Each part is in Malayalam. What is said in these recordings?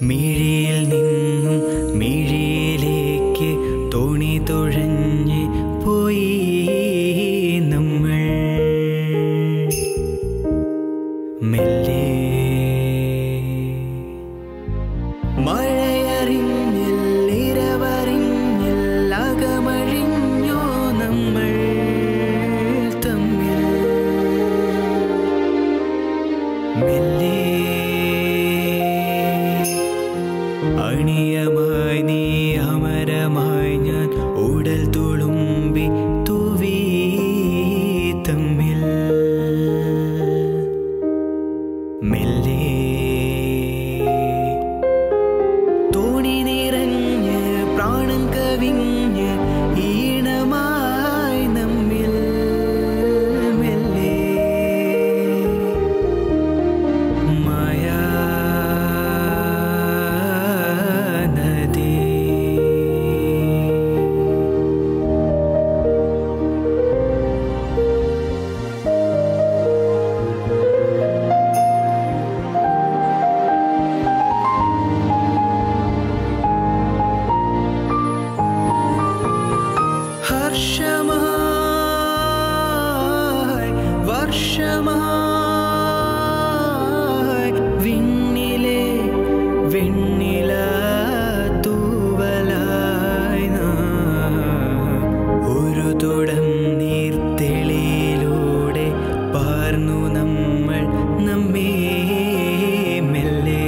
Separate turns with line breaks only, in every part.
മിഴിയിൽ നിന്നും മിഴിയിലേക്ക് തോണി തുഴഞ്ഞ് പോയി നമ്മൾ മെല്ലെ. മഴയറിഞ്ഞില്ല, ഇരവറിഞ്ഞില്ല, അകമഴിഞ്ഞോ നമ്മൾ തമ്മിൽ മെല്ലെ. അണിയമായി നീ, അമരമായി ഞാൻ, ഉടൽ തുളുമ്പി തൂവി തമ്മിൽ മെല്ലെ. തോണി നിറഞ്ഞ് പ്രാണൻ കവിഞ്ഞ് ഈണമായി നമ്മിൽ മെല്ലെ. മായാ വർഷമായി വിണ്ണിലെ വെണ്ണില തൂവലായി ഒരു തുടം നീർത്തെളിയിലൂടെ പാർന്നു നമ്മൾ നമ്മെ മെല്ലെ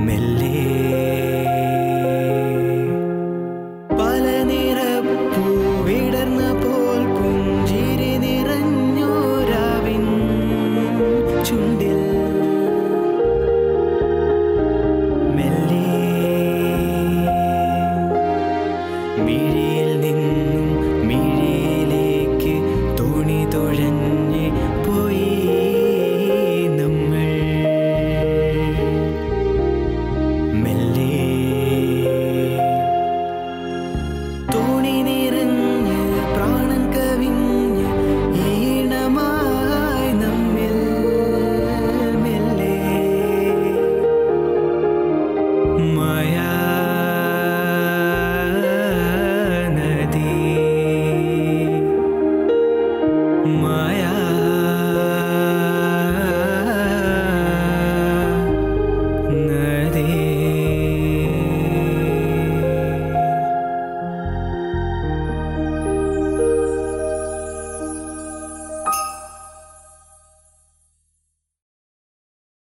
മെല്ലെ. പല നിറപ്പൂ വിടർന്ന പോൽ പുഞ്ചിരി നിറഞ്ഞോരാവിൻ ചുണ്ടിൽ മെല്ലെ. മിഴിയിൽ നിന്നും മിഴിയിലേക്ക് തോണി തുഴഞ്ഞ് പോയി നമ്മൾ മെല്ലെ. തോണി നിറഞ്ഞ് പ്രാണൻ കവിഞ്ഞ് ഈണമായി നമ്മിൽ മെല്ലെ. മായാ നദി, മായാ